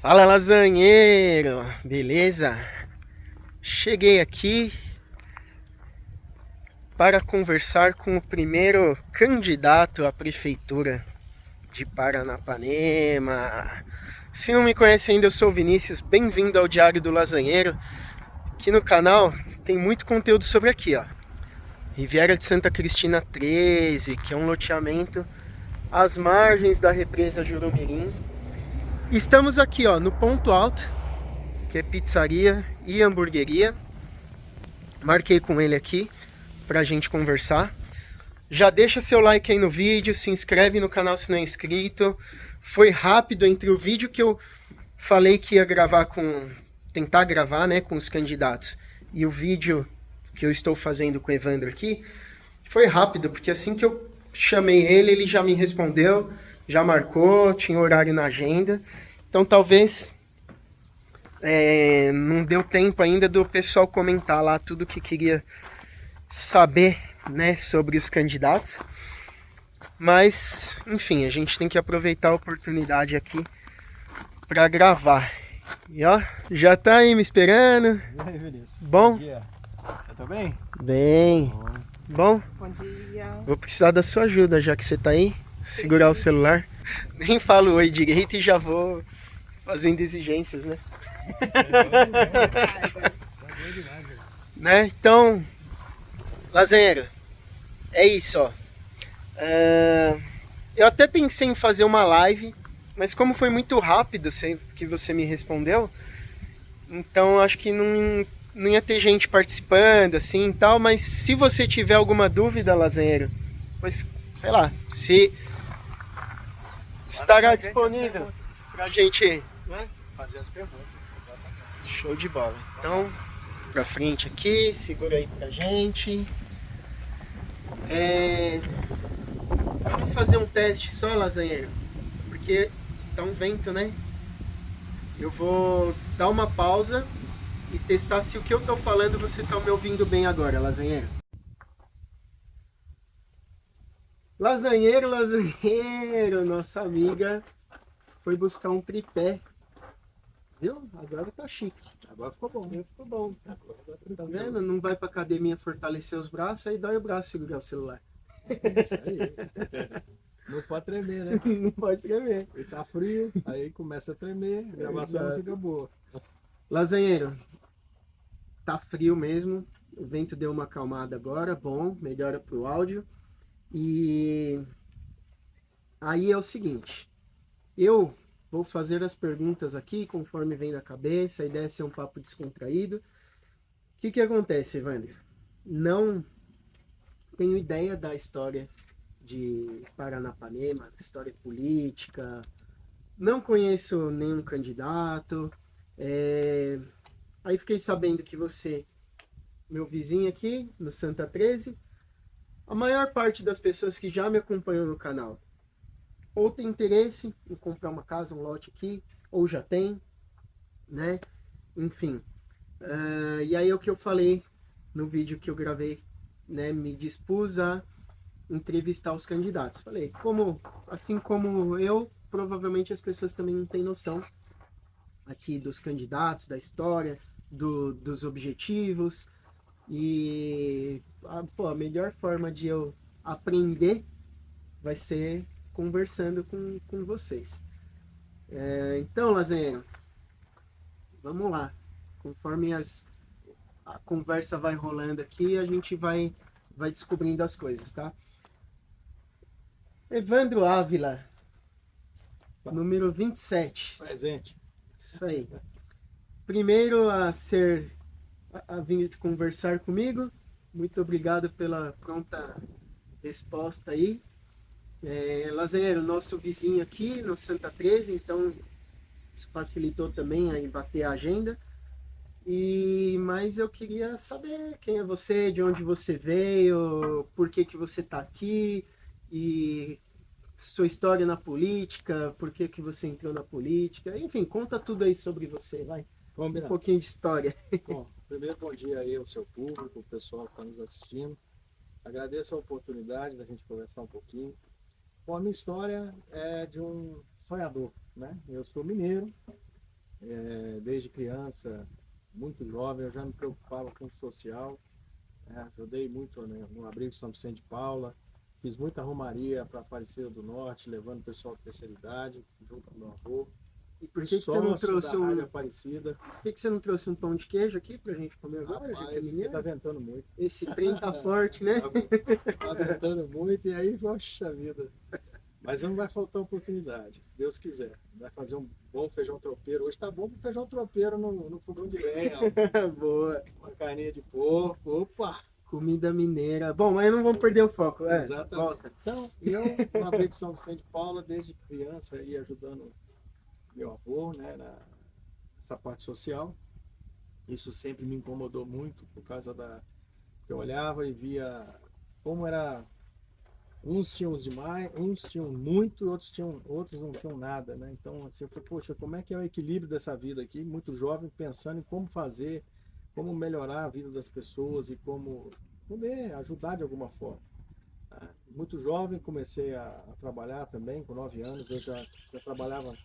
Fala, lasanheiro, beleza? Cheguei aqui para conversar com o primeiro candidato à prefeitura de Paranapanema. Se não me conhece ainda, eu sou o Vinícius, bem-vindo ao Diário do Lasanheiro. Aqui no canal tem muito conteúdo sobre aqui, ó. Riviera de Santa Cristina 13, que é um loteamento às margens da represa Jurumirim. Estamos aqui, ó, no ponto alto, que é pizzaria e hamburgueria. Marquei com ele aqui pra gente conversar. Já deixa seu like aí no vídeo, se inscreve no canal se não é inscrito. Foi rápido entre o vídeo que eu falei que ia gravar tentar gravar, né, com os candidatos, e o vídeo que eu estou fazendo com o Evandro aqui. Foi rápido, porque assim que eu chamei ele, ele já me respondeu, já marcou, tinha horário na agenda. Então talvez não deu tempo ainda do pessoal comentar lá tudo que queria saber, né, sobre os candidatos. Mas, enfim, a gente tem que aproveitar a oportunidade aqui para gravar. E ó, já tá aí me esperando. E aí, Vinícius? Bom? Bom dia. Você tá bem? Bem. Bom? Bom dia. Vou precisar da sua ajuda, já que você tá aí. Segurar o celular. Nem falo oi direito e já vou fazendo exigências, né? Né? Então, lasanheiro, é isso, ó. Eu até pensei em fazer uma live, mas como foi muito rápido que você me respondeu, então acho que não ia ter gente participando assim e tal, mas se você tiver alguma dúvida, lasanheiro, pois, sei lá, se estará disponível pra gente, né, Fazer as perguntas. show de bola. Então, pra frente aqui, segura aí pra gente. Vamos fazer um teste só, lasanheiro, porque tá um vento, né? Eu vou dar uma pausa e testar se o que eu tô falando você tá me ouvindo bem agora, lasanheiro. Lasanheiro, nossa amiga foi buscar um tripé. Viu? Agora tá chique. Agora ficou bom. Ficou bom. Agora Tá vendo? Não vai pra academia fortalecer os braços, aí dói o braço segurar o celular. Isso aí. Não pode tremer, né? Não pode tremer. Ele tá frio, aí começa a tremer, a gravação não fica boa. Lasanheiro, tá frio mesmo. O vento deu uma acalmada agora, bom, melhora pro áudio. E aí é o seguinte, eu vou fazer as perguntas aqui conforme vem da cabeça, a ideia é ser um papo descontraído. O que acontece, Evandro? Não tenho ideia da história de Paranapanema, história política, não conheço nenhum candidato. Aí fiquei sabendo que você, meu vizinho aqui no Santa 13, a maior parte das pessoas que já me acompanham no canal ou tem interesse em comprar uma casa, um lote aqui, ou já tem, né? Enfim. E aí é o que eu falei no vídeo que eu gravei, né? Me dispus a entrevistar os candidatos. Falei, assim como eu, provavelmente as pessoas também não têm noção aqui dos candidatos, da história, dos objetivos. E a melhor forma de eu aprender vai ser conversando com vocês. Então, lasanheiro, vamos lá. Conforme a conversa vai rolando aqui, a gente vai descobrindo as coisas, tá? Evandro Ávila, número 27. Presente. Isso aí. Primeiro a vir conversar comigo. Muito obrigado pela pronta resposta aí. Lasanheiro, nosso vizinho aqui no Santa 13, então isso facilitou também a bater a agenda. Mas eu queria saber quem é você, de onde você veio, por que você está aqui, e sua história na política, por que você entrou na política. Enfim, conta tudo aí sobre você, vai. Um pouquinho de história. Bom, primeiro bom dia aí ao seu público, o pessoal que está nos assistindo. Agradeço a oportunidade da gente conversar um pouquinho. Bom, a minha história é de um sonhador, né? Eu sou mineiro, Desde criança, muito jovem, eu já me preocupava com o social, né? Ajudei muito, né, no abrigo São Vicente de Paula, fiz muita romaria para Aparecida do Norte, levando o pessoal de terceira idade, junto com meu avô, E por que você não sócio da trouxe Rádio um, Aparecida. por que você não trouxe um pão de queijo aqui pra gente comer agora, já que é Rapaz, porque tá mineiro? ventando muito. Esse trem tá forte, né? Tá ventando muito e aí, poxa vida. Mas não vai faltar oportunidade, se Deus quiser. Vai fazer um bom feijão tropeiro. Hoje tá bom pro feijão tropeiro no fogão de lenha. Boa. Uma carninha de porco. Opa! Comida mineira. Bom, mas não vamos perder o foco. Exatamente. Volta. Então, eu, no abrigo de São Vicente de Paula, desde criança, ia ajudando meu avô, né, nessa parte social. Isso sempre me incomodou muito, por causa da... Eu olhava e via como era... Uns tinham demais, uns tinham muito, outros não tinham nada, né? Então, assim, eu falei, poxa, como é que é o equilíbrio dessa vida aqui? Muito jovem, pensando em como fazer, como melhorar a vida das pessoas e como poder ajudar de alguma forma. Né? Muito jovem, comecei a trabalhar também, com 9 anos, eu já trabalhava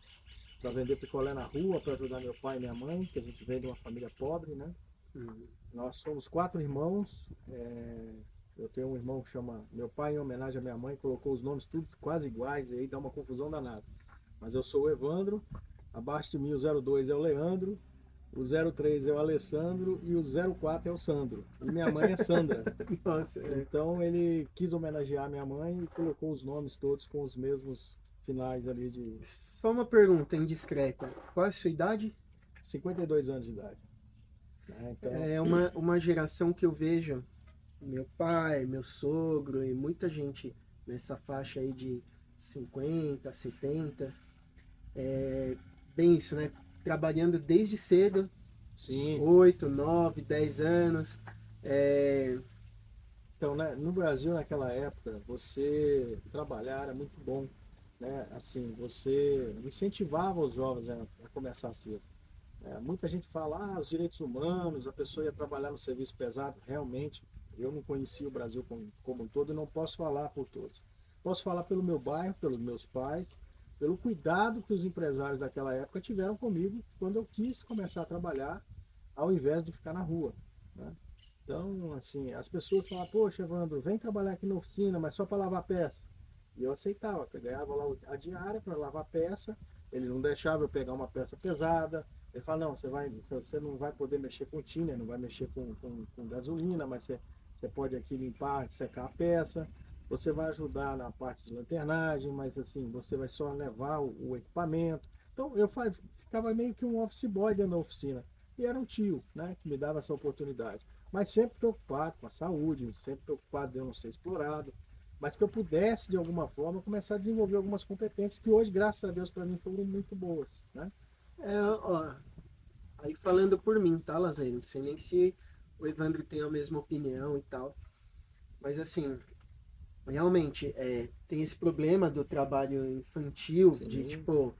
para vender picolé na rua, para ajudar meu pai e minha mãe, que a gente veio de uma família pobre, né? Nós somos 4 irmãos. Eu tenho um irmão que chama meu pai, em homenagem à minha mãe, colocou os nomes tudo quase iguais, e aí dá uma confusão danada. Mas eu sou o Evandro, abaixo de mim o 02 é o Leandro, o 03 é o Alessandro e o 04 é o Sandro. E minha mãe é Sandra. Nossa, Então ele quis homenagear minha mãe e colocou os nomes todos com os mesmos finais ali de Só uma pergunta indiscreta. Qual é a sua idade? 52 anos de idade. Né? Então, É uma geração que eu vejo, meu pai, meu sogro e muita gente nessa faixa aí de 50, 70, bem isso, né? Trabalhando desde cedo, sim. 8, 9, 10 anos. É, Então, né, no Brasil, naquela época, você trabalhar era muito bom, né? Assim, você incentivava os jovens a começar cedo. Muita gente fala, os direitos humanos, a pessoa ia trabalhar no serviço pesado. Realmente, eu não conhecia o Brasil como um todo e não posso falar por todos. Posso falar pelo meu bairro, pelos meus pais, pelo cuidado que os empresários daquela época tiveram comigo quando eu quis começar a trabalhar, ao invés de ficar na rua, né? Então, assim, as pessoas falam, poxa, Evandro, vem trabalhar aqui na oficina, mas só para lavar peça. E eu aceitava, eu ganhava lá a diária para lavar peça, ele não deixava eu pegar uma peça pesada. Ele fala, não, você não vai poder mexer com tiner, não vai mexer com gasolina, mas você pode aqui limpar, secar a peça, você vai ajudar na parte de lanternagem, mas assim, você vai só levar o equipamento. Então ficava meio que um office boy dentro da oficina. E era um tio, né, que me dava essa oportunidade. Mas sempre preocupado com a saúde, sempre preocupado de eu não ser explorado, mas que eu pudesse, de alguma forma, começar a desenvolver algumas competências que hoje, graças a Deus, para mim foram muito boas, né? ó, aí falando por mim, tá, Lazer? Não sei nem se o Evandro tem a mesma opinião e tal. Mas assim, realmente, tem esse problema do trabalho infantil, de Sim, tipo,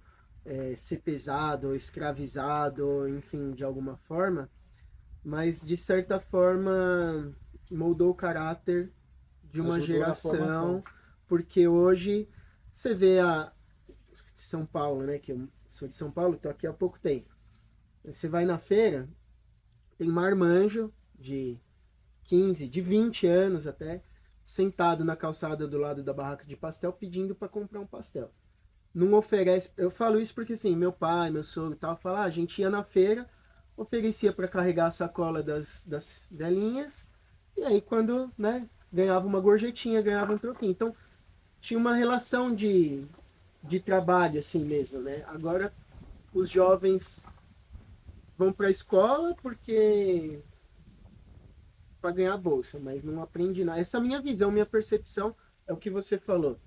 ser pesado, escravizado, enfim, de alguma forma, mas de certa forma moldou o caráter de uma ajudou na formação. geração, porque hoje você vê a São Paulo, né, que eu sou de São Paulo, estou aqui há pouco tempo. Você vai na feira, tem marmanjo de 15, de 20 anos até, sentado na calçada do lado da barraca de pastel pedindo para comprar um pastel. Não oferece, eu falo isso porque assim, meu pai, meu sogro e tal, fala, a gente ia na feira, oferecia para carregar a sacola das velhinhas, e aí quando, né, ganhava uma gorjetinha, ganhava um troquinho. Então, tinha uma relação de trabalho assim mesmo, né? Agora os jovens vão para a escola porque para ganhar a bolsa, mas não aprende nada. Essa é a minha visão, minha percepção é o que você falou.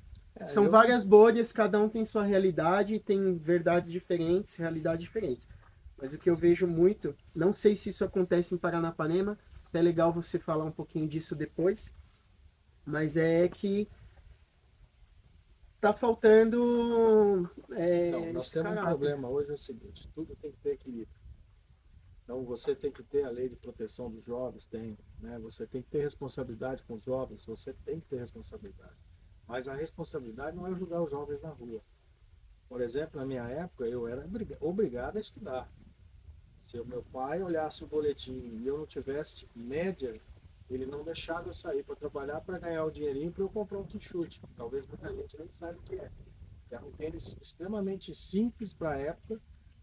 São Eu, várias bolhas, cada um tem sua realidade, tem verdades diferentes, realidades diferentes. Mas o que eu vejo muito, não sei se isso acontece em Paranapanema, é legal você falar um pouquinho disso depois, mas é que tá faltando então, nós esse temos um caráter. problema hoje, é o seguinte, tudo tem que ter equilíbrio. Então, você tem que ter a lei de proteção dos jovens, tem, né? Você tem que ter responsabilidade com os jovens, você tem que ter responsabilidade. Mas a responsabilidade não é julgar os jovens na rua. Por exemplo, na minha época, eu era obrigado a estudar. Se o meu pai olhasse o boletim e eu não tivesse tipo, média, ele não deixava eu sair para trabalhar para ganhar o dinheirinho para eu comprar um t-shirt. Talvez muita gente nem saiba o que é. Era um tênis extremamente simples para a época,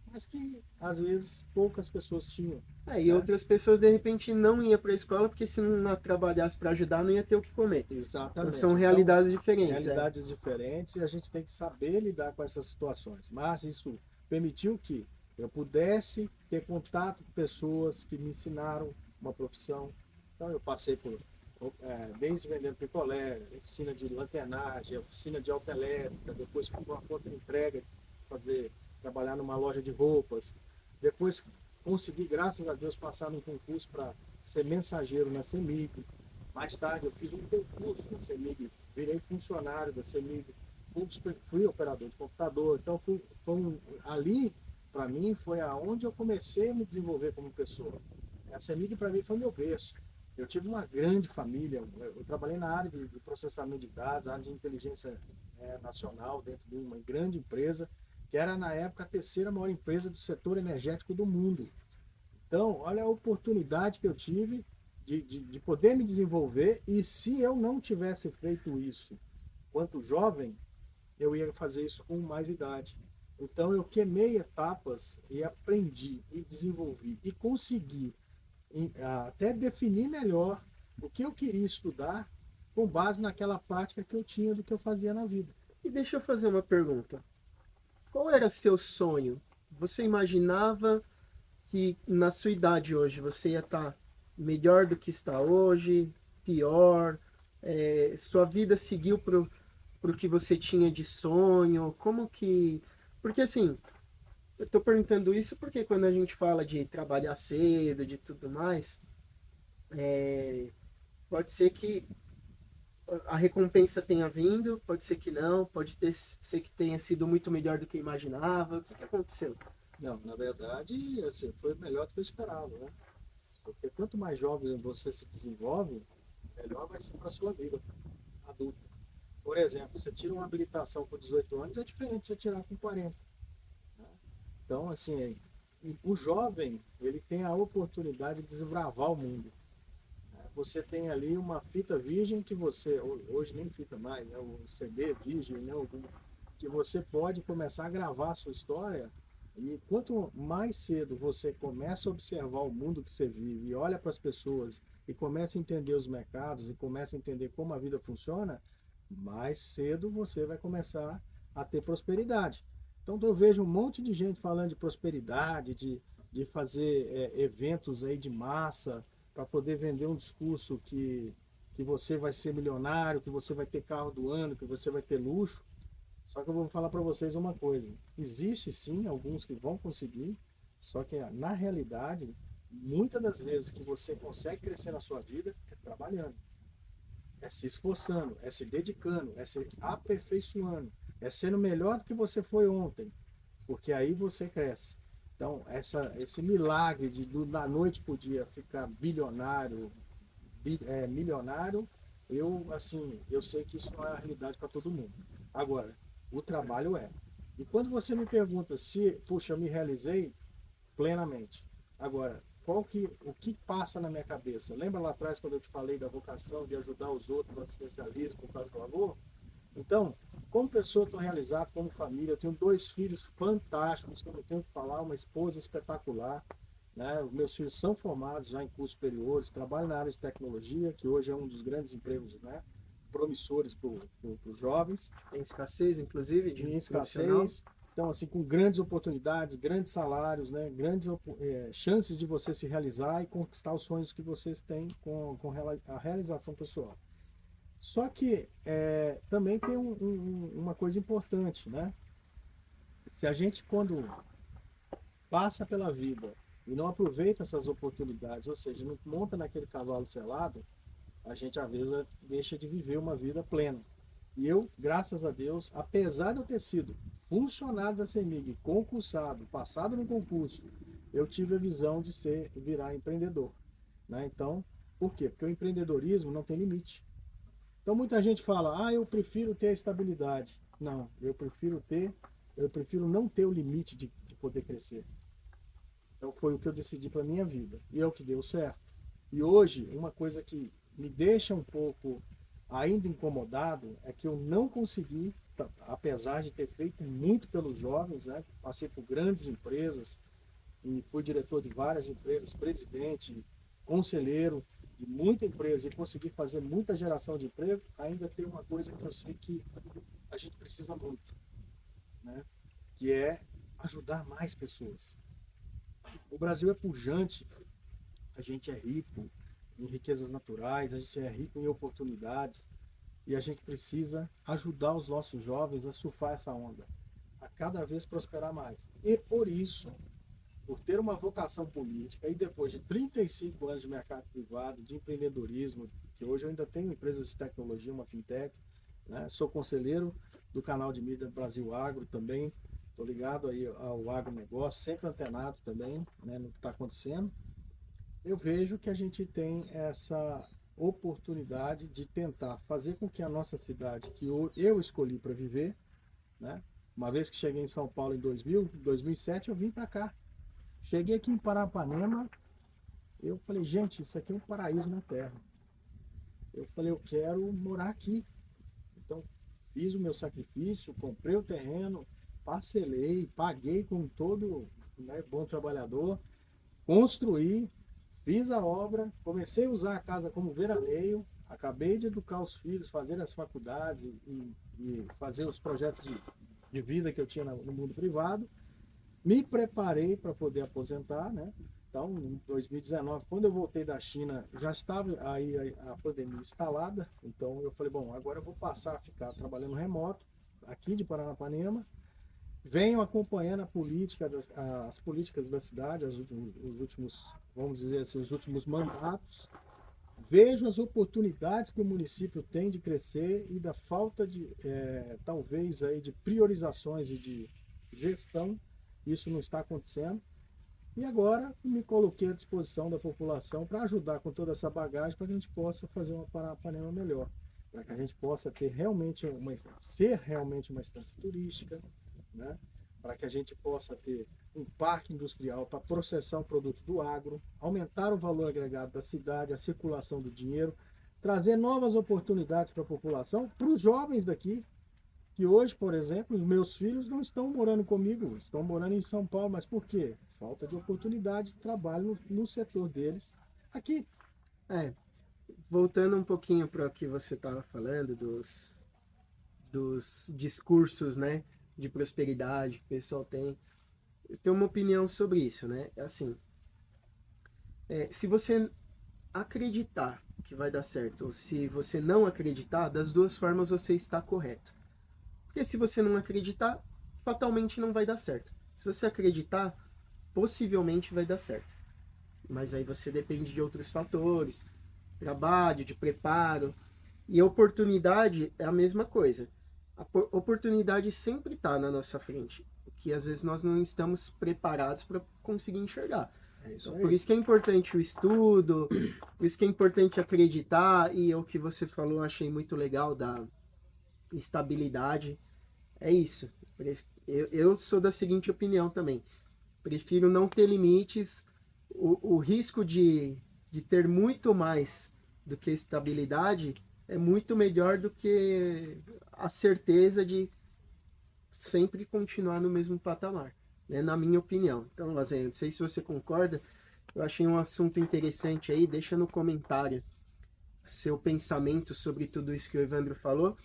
mas que às vezes poucas pessoas tinham, E né? outras pessoas de repente não iam para a escola porque se não trabalhasse para ajudar não ia ter o que comer. Então são Exatamente. Então, realidades diferentes. realidades diferentes e a gente tem que saber lidar com essas situações. Mas isso permitiu que eu pudesse ter contato com pessoas que me ensinaram uma profissão. Então eu passei por desde vendendo picolé, oficina de lanternagem, oficina de autoelétrica, depois fui uma conta entrega, fazer, trabalhar numa loja de roupas. Depois consegui, graças a Deus, passar num concurso para ser mensageiro na CEMIG. Mais tarde eu fiz um concurso na CEMIG, virei funcionário da CEMIG, fui operador de computador. Então ali, para mim, foi aonde eu comecei a me desenvolver como pessoa. A CEMIG para mim foi meu berço. Eu tive uma grande família, eu trabalhei na área de processamento de dados, área de inteligência nacional, dentro de uma grande empresa, que era na época a terceira maior empresa do setor energético do mundo. Então, olha a oportunidade que eu tive de poder me desenvolver, e se eu não tivesse feito isso quanto jovem, eu ia fazer isso com mais idade. Então, eu queimei etapas e aprendi, e desenvolvi, e consegui até definir melhor o que eu queria estudar com base naquela prática que eu tinha do que eu fazia na vida. E deixa eu fazer uma pergunta. Qual era seu sonho? Você imaginava que na sua idade hoje você ia estar melhor do que está hoje, pior? Sua vida seguiu para o que você tinha de sonho? Como que. Porque assim, eu estou perguntando isso porque quando a gente fala de trabalhar cedo, de tudo mais, pode ser que a recompensa tenha vindo, pode ser que não, ser que tenha sido muito melhor do que imaginava. O que aconteceu? Não, na verdade, assim, foi melhor do que eu esperava, né? Porque quanto mais jovem você se desenvolve, melhor vai ser para a sua vida adulta. Por exemplo, você tira uma habilitação com 18 anos, é diferente de você tirar com 40. Né? Então, assim, o jovem, ele tem a oportunidade de desbravar o mundo. Você tem ali uma fita virgem que você, hoje nem fita mais, né? O CD virgem, né? Que você pode começar a gravar a sua história. E quanto mais cedo você começa a observar o mundo que você vive e olha para as pessoas e começa a entender os mercados e começa a entender como a vida funciona, mais cedo você vai começar a ter prosperidade. Então eu vejo um monte de gente falando de prosperidade, de fazer eventos aí de massa para poder vender um discurso que você vai ser milionário, que você vai ter carro do ano, que você vai ter luxo. Só que eu vou falar para vocês uma coisa. Existe sim alguns que vão conseguir, só que na realidade, muitas das vezes que você consegue crescer na sua vida é trabalhando, é se esforçando, é se dedicando, é se aperfeiçoando, é sendo melhor do que você foi ontem, porque aí você cresce. Então, esse milagre da noite para o dia ficar bilionário, milionário, eu sei que isso não é a realidade para todo mundo. Agora, o trabalho é. E quando você me pergunta se, puxa, eu me realizei plenamente. Agora, o que passa na minha cabeça? Lembra lá atrás quando eu te falei da vocação de ajudar os outros no assistencialismo por causa do amor? Então, como pessoa, estou realizado, como família, eu tenho 2 filhos fantásticos, que eu não tenho que falar, uma esposa espetacular. Né? Os meus filhos são formados já em cursos superiores, trabalham na área de tecnologia, que hoje é um dos grandes empregos, né, promissores para os jovens. Tem escassez, inclusive, de Em profissional. escassez, então assim, com grandes oportunidades, grandes salários, né, grandes chances de você se realizar e conquistar os sonhos que vocês têm com a realização pessoal. Só que também tem uma coisa importante, né? Se a gente, quando passa pela vida e não aproveita essas oportunidades, ou seja, não monta naquele cavalo selado, a gente às vezes deixa de viver uma vida plena. E eu, graças a Deus, apesar de eu ter sido funcionário da CEMIG, concursado, passado no concurso, eu tive a visão de virar empreendedor. Né? Então, por quê? Porque o empreendedorismo não tem limite. Então muita gente fala, eu prefiro ter a estabilidade. Não, eu prefiro não ter o limite de poder crescer. Então foi o que eu decidi para minha vida e é o que deu certo. E hoje, uma coisa que me deixa um pouco ainda incomodado é que eu não consegui, apesar de ter feito muito pelos jovens, né? Passei por grandes empresas e fui diretor de várias empresas, presidente, conselheiro de muita empresa e consegui fazer muita geração de emprego. Ainda tem uma coisa que eu sei que a gente precisa muito, né? Que é ajudar mais pessoas. O Brasil é pujante, a gente é rico em riquezas naturais, a gente é rico em oportunidades e a gente precisa ajudar os nossos jovens a surfar essa onda, a cada vez prosperar mais. E por isso, por ter uma vocação política e depois de 35 anos de mercado privado, de empreendedorismo, que hoje eu ainda tenho empresas de tecnologia, uma fintech, né? Sou conselheiro do canal de mídia Brasil Agro também, estou ligado aí ao agronegócio, sempre antenado também, né, no que está acontecendo. Eu vejo que a gente tem essa oportunidade de tentar fazer com que a nossa cidade, que eu escolhi para viver, né? Uma vez que cheguei em São Paulo em 2007, eu vim para cá. Cheguei aqui em Paranapanema, eu falei, gente, isso aqui é um paraíso na Terra. Eu falei, eu quero morar aqui. Então, fiz o meu sacrifício, comprei o terreno, parcelei, paguei como todo, né, bom trabalhador, construí, fiz a obra, comecei a usar a casa como veraneio, acabei de educar os filhos, fazer as faculdades e fazer os projetos de vida que eu tinha no mundo privado. Me preparei para poder aposentar, né? Então, em 2019, quando eu voltei da China, já estava aí a pandemia instalada. Então, eu falei, bom, agora eu vou passar a ficar trabalhando remoto, aqui de Paranapanema. Venho acompanhando as políticas da cidade, os últimos, vamos dizer assim, os últimos mandatos. Vejo as oportunidades que o município tem de crescer e da falta de, talvez, aí, de priorizações e de gestão. Isso não está acontecendo. E agora me coloquei à disposição da população para ajudar com toda essa bagagem para que a gente possa fazer uma Paranapanema melhor. Para que a gente possa ter ser realmente uma estância turística, né? Para que a gente possa ter um parque industrial para processar o produto do agro, aumentar o valor agregado da cidade, a circulação do dinheiro, trazer novas oportunidades para a população, para os jovens daqui, que hoje, por exemplo, os meus filhos não estão morando comigo, estão morando em São Paulo, mas por quê? Falta de oportunidade de trabalho no setor deles aqui. É, voltando um pouquinho para o que você estava falando, dos discursos, né, de prosperidade que o pessoal tem, eu tenho uma opinião sobre isso, né? Assim, se você acreditar que vai dar certo, ou se você não acreditar, das duas formas você está correto. Porque se você não acreditar, fatalmente não vai dar certo. Se você acreditar, possivelmente vai dar certo. Mas aí você depende de outros fatores, trabalho, de preparo. E a oportunidade é a mesma coisa. A oportunidade sempre está na nossa frente, que às vezes nós não estamos preparados para conseguir enxergar. É isso Então, aí. por isso que é importante o estudo, por isso que é importante acreditar, e o que você falou, eu achei muito legal da estabilidade. É isso. Eu sou da seguinte opinião também. Prefiro não ter limites. O risco de ter muito mais do que estabilidade é muito melhor do que a certeza de sempre continuar no mesmo patamar, né? Na minha opinião. Então, Lazen, não sei se você concorda, eu achei um assunto interessante aí, deixa no comentário seu pensamento sobre tudo isso que o Evandro falou.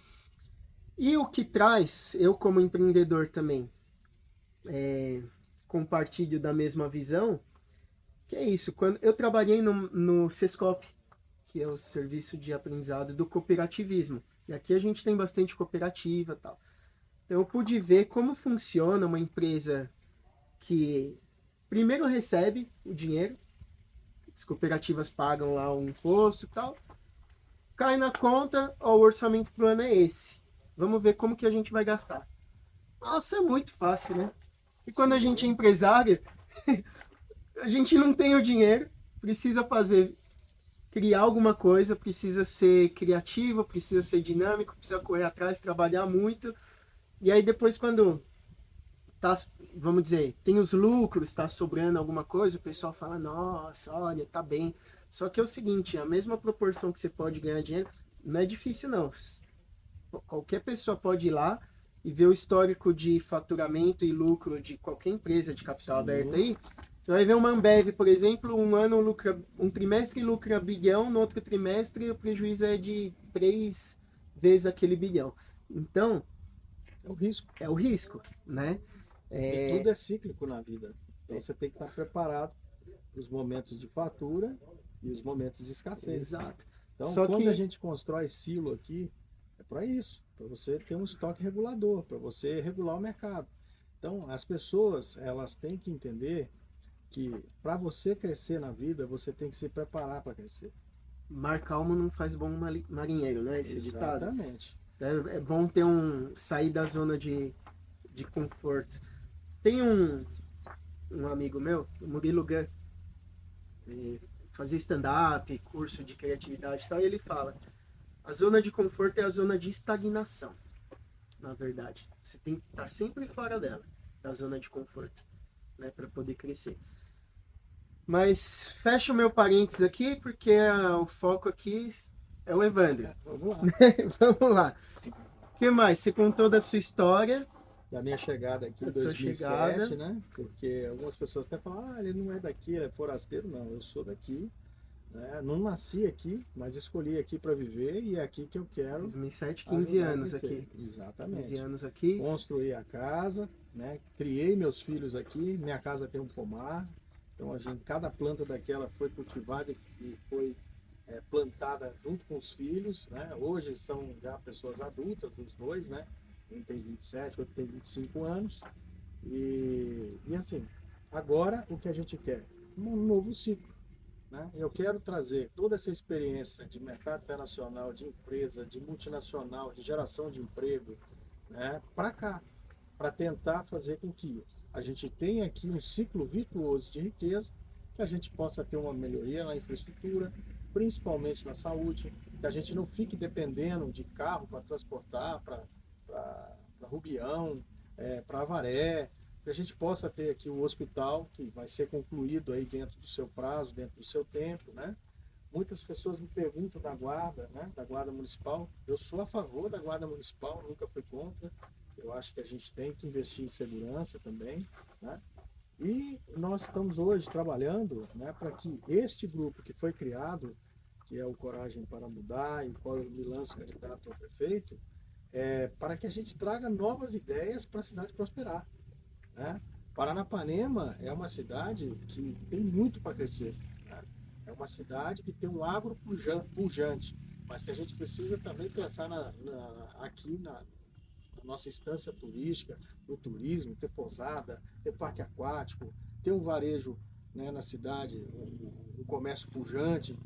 E o que traz, eu como empreendedor também, compartilho da mesma visão, que é isso, quando eu trabalhei no Sescop, que é o serviço de aprendizado do cooperativismo, e aqui a gente tem bastante cooperativa e tal. Então eu pude ver como funciona uma empresa que primeiro recebe o dinheiro, as cooperativas pagam lá um imposto e tal, cai na conta, ó, o orçamento pro ano é esse. Vamos ver como que a gente vai gastar. Nossa, é muito fácil, né? E quando a gente é empresário, a gente não tem o dinheiro, precisa criar alguma coisa, precisa ser criativo, precisa ser dinâmico, precisa correr atrás, trabalhar muito. E aí depois quando tá, vamos dizer, tem os lucros, está sobrando alguma coisa, o pessoal fala, nossa, olha, tá bem. Só que é o seguinte, a mesma proporção que você pode ganhar dinheiro, não é difícil não. Qualquer pessoa pode ir lá e ver o histórico de faturamento e lucro de qualquer empresa de capital aberto aí. Você vai ver uma Ambev, por exemplo, um trimestre lucra bilhão, no outro trimestre o prejuízo é de 3 vezes aquele bilhão. Então, É o risco. é o risco, né? E tudo é cíclico na vida. Então você tem que estar preparado para os momentos de fatura e os momentos de escassez. Exato. Então, Só quando que a gente constrói silo aqui, é para isso, para você ter um estoque regulador, para você regular o mercado. Então, as pessoas, elas têm que entender que para você crescer na vida, você tem que se preparar para crescer. mar calmo não faz bom marinheiro, né? Esse ditado. Exatamente. É bom ter sair da zona de conforto. Tem um amigo meu, o Murilo Gun, ele fazia stand-up, curso de criatividade e tal, e ele fala, a zona de conforto é a zona de estagnação, na verdade. Você tem que estar sempre fora dela, da zona de conforto, né, para poder crescer. Mas fecha o meu parênteses aqui, porque o foco aqui é o Evandro. Vamos lá. Vamos lá. O que mais? Você contou da sua história. Da minha chegada aqui em Da sua 2007, chegada. né? Porque algumas pessoas até falam, ele não é daqui, ele é forasteiro. Não, eu sou daqui, né? Não nasci aqui, mas escolhi aqui para viver e é aqui que eu quero 2007, 15 ajudar a anos crescer. aqui. Exatamente. 15 anos aqui. Construí a casa, né? Criei meus filhos aqui. Minha casa tem um pomar. Então cada planta daquela foi cultivada e foi plantada junto com os filhos, né? Hoje são já pessoas adultas, os dois, né? Um tem 27, outro tem 25 anos. E assim, agora o que a gente quer? Um novo ciclo, né? Eu quero trazer toda essa experiência de mercado internacional, de empresa, de multinacional, de geração de emprego, né? Para cá, para tentar fazer com que a gente tenha aqui um ciclo virtuoso de riqueza, que a gente possa ter uma melhoria na infraestrutura, principalmente na saúde, que a gente não fique dependendo de carro para transportar para Rubião, para Avaré, que a gente possa ter aqui o hospital, que vai ser concluído aí dentro do seu prazo, dentro do seu tempo, né? Muitas pessoas me perguntam da guarda, né? Da guarda municipal. Eu sou a favor da guarda municipal, nunca fui contra. Eu acho que a gente tem que investir em segurança também, né? E nós estamos hoje trabalhando, né, para que este grupo que foi criado, que é o Coragem para Mudar, em qual eu me lanço candidato a prefeito, para que a gente traga novas ideias para a cidade prosperar, né? Paranapanema é uma cidade que tem muito para crescer, né? É uma cidade que tem um agro pujante, mas que a gente precisa também pensar aqui na nossa instância turística, no turismo, ter pousada, ter parque aquático, ter um varejo, né, na cidade, um comércio pujante,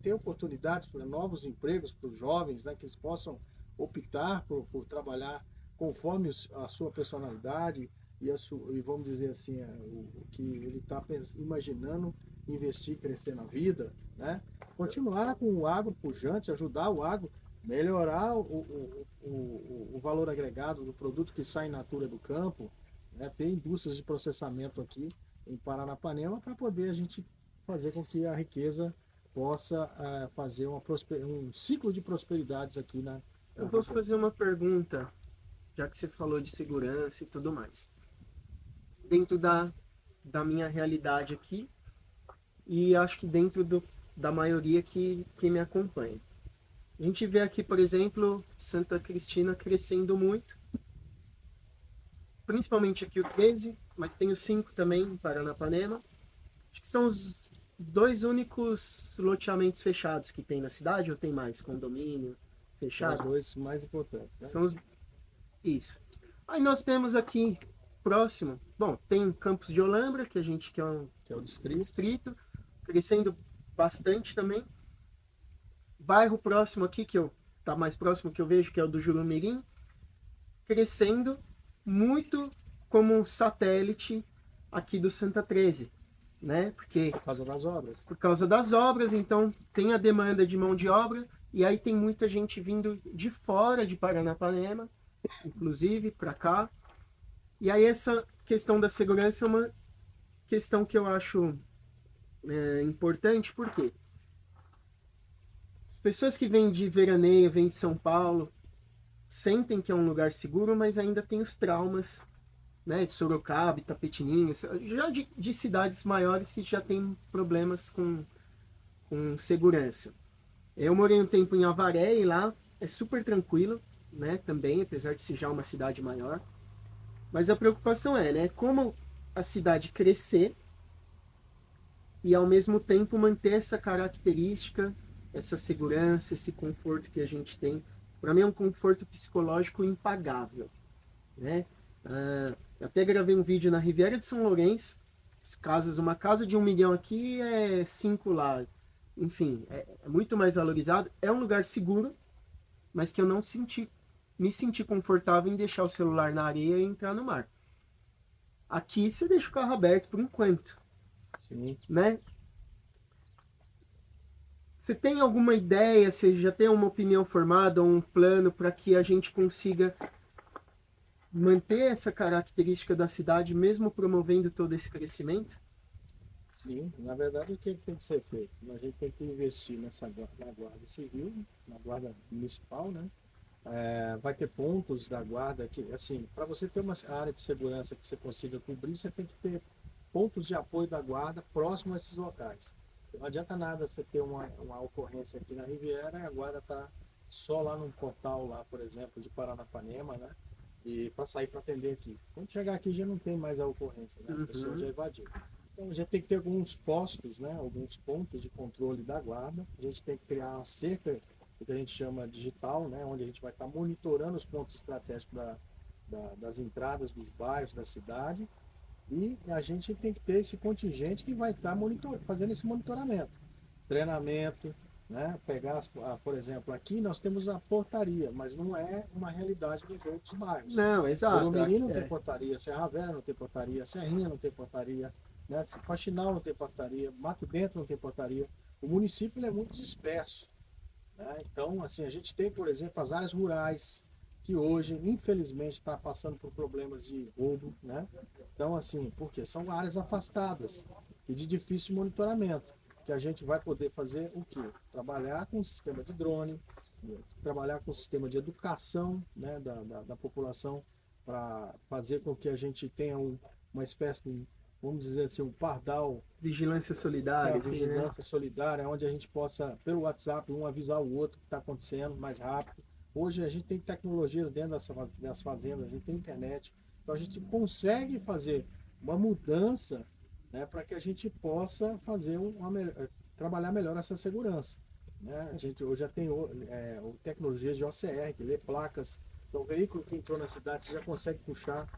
ter oportunidades para novos empregos para os jovens, né, que eles possam optar por trabalhar conforme a sua personalidade e vamos dizer assim, o que ele está imaginando investir, crescer na vida, né? Continuar com o agro pujante, ajudar o agro, melhorar o valor agregado do produto que sai in natura do campo, né? Ter indústrias de processamento aqui em Paranapanema para poder a gente fazer com que a riqueza possa fazer um ciclo de prosperidades aqui na Eu vou fazer uma pergunta, já que você falou de segurança e tudo mais. Dentro da minha realidade aqui, e acho que dentro da maioria que me acompanha. A gente vê aqui, por exemplo, Santa Cristina crescendo muito, principalmente aqui o 13, mas tem o 5 também em Paranapanema. Acho que são os 2 únicos loteamentos fechados que tem na cidade, ou tem mais condomínio fechado? São os 2 mais importantes, né? Isso. Aí nós temos aqui próximo, bom, tem Campos de Olambra, que é o distrito, crescendo bastante também. Bairro próximo aqui, tá mais próximo que eu vejo, que é o do Jurumirim, crescendo muito como um satélite aqui do Santa 13, né? Porque por causa das obras. Por causa das obras, então tem a demanda de mão de obra, e aí tem muita gente vindo de fora de Paranapanema, inclusive para cá. E aí essa questão da segurança é uma questão que eu acho importante, porque pessoas que vêm de veraneio, vêm de São Paulo, sentem que é um lugar seguro, mas ainda tem os traumas, né, de Sorocaba, Itapetininga, já de cidades maiores que já tem problemas com segurança. Eu morei um tempo em Avaré e lá é super tranquilo, né, também, apesar de ser já uma cidade maior. Mas a preocupação é, né, como a cidade crescer e ao mesmo tempo manter essa característica, essa segurança, esse conforto que a gente tem. Para mim é um conforto psicológico impagável, né? Até gravei um vídeo na Riviera de São Lourenço, uma casa de 1 milhão aqui é 5 lá. Enfim, é muito mais valorizado. É um lugar seguro, mas que eu não me senti confortável em deixar o celular na areia e entrar no mar. Aqui você deixa o carro aberto por enquanto, Sim. né? Você tem alguma ideia, você já tem uma opinião formada, um plano para que a gente consiga manter essa característica da cidade, mesmo promovendo todo esse crescimento? Sim, na verdade, o que tem que ser feito? A gente tem que investir na Guarda Civil, na Guarda Municipal, né? Vai ter pontos da Guarda que, assim, para você ter uma área de segurança que você consiga cobrir, você tem que ter pontos de apoio da Guarda próximo a esses locais. Não adianta nada você ter uma ocorrência aqui na Riviera e a Guarda está só lá no portal, lá, por exemplo, de Paranapanema, né? E para sair para atender aqui. Quando chegar aqui já não tem mais a ocorrência, né? A pessoa já evadiu. Então a gente tem que ter alguns postos, né? Alguns pontos de controle da Guarda. A gente tem que criar uma cerca, o que a gente chama digital, né? Onde a gente vai estar monitorando os pontos estratégicos das entradas dos bairros da cidade. E a gente tem que ter esse contingente que vai estar fazendo esse monitoramento. Treinamento, né? Por exemplo, aqui nós temos a portaria, mas não é uma realidade dos outros bairros. Não, exato. Urumiri não tem portaria, Serra Velha não tem portaria, Serrinha não tem portaria, né? Faxinal não tem portaria, Mato Dentro não tem portaria. O município é muito disperso, né? Então, assim, a gente tem, por exemplo, as áreas rurais, que hoje, infelizmente, está passando por problemas de roubo, né? Então, assim, porque são áreas afastadas e de difícil monitoramento, que a gente vai poder fazer o quê? Trabalhar com o sistema de drone, trabalhar com o sistema de educação, né, da população, para fazer com que a gente tenha uma espécie de, vamos dizer assim, um pardal, Vigilância que é a solidária, assim, né? vigilância solidária, onde a gente possa, pelo WhatsApp, um avisar o outro o que está acontecendo mais rápido. Hoje a gente tem tecnologias dentro das fazendas, a gente tem internet, então a gente consegue fazer uma mudança, né, para que a gente possa fazer trabalhar melhor essa segurança. Né? A gente hoje já tem tecnologias de OCR, que lê placas, então o veículo que entrou na cidade você já consegue puxar.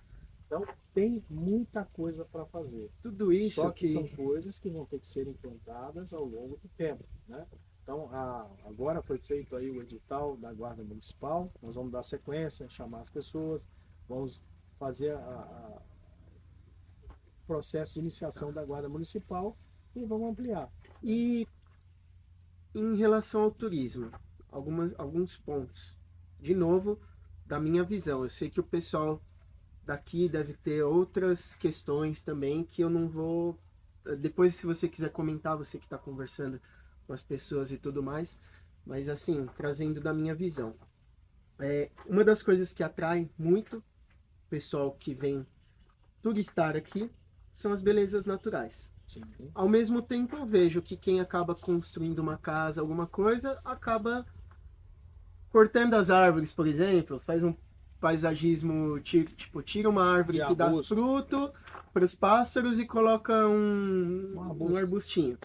Então tem muita coisa para fazer. Tudo isso Só que são coisas que vão ter que ser implantadas ao longo do tempo, né? Então, agora foi feito aí o edital da Guarda Municipal, nós vamos dar sequência, chamar as pessoas, vamos fazer o processo de iniciação da Guarda Municipal e vamos ampliar. E em relação ao turismo, alguns pontos. De novo, da minha visão, eu sei que o pessoal daqui deve ter outras questões também que eu não vou. Depois, se você quiser comentar, você que está conversando com as pessoas e tudo mais, mas assim, trazendo da minha visão. Uma das coisas que atrai muito o pessoal que vem turistar aqui são as belezas naturais. Sim. Ao mesmo tempo, eu vejo que quem acaba construindo uma casa, alguma coisa, acaba cortando as árvores, por exemplo, faz um paisagismo, tipo, tira uma árvore que dá fruto para os pássaros e coloca um arbustinho,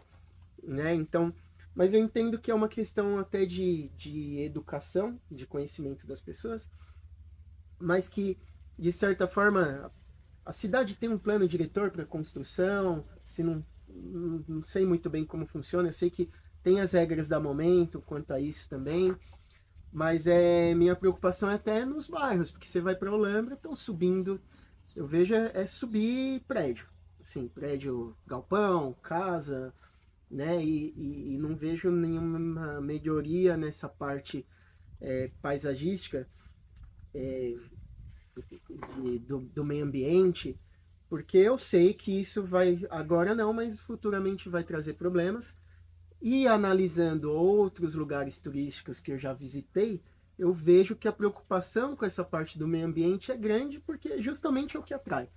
né? Então, mas eu entendo que é uma questão até de educação, de conhecimento das pessoas, mas que, de certa forma, a cidade tem um plano diretor para construção, se não sei muito bem como funciona, eu sei que tem as regras da momento quanto a isso também, mas minha preocupação é até nos bairros, porque você vai para Olambra, estão subindo, eu vejo subir prédio, assim, prédio galpão, casa, né, e não vejo nenhuma melhoria nessa parte paisagística do meio ambiente, Porque eu sei que isso vai, agora não, mas futuramente vai trazer problemas. E analisando outros lugares turísticos que eu já visitei, eu vejo que a preocupação com essa parte do meio ambiente é grande, porque justamente é o que atrai,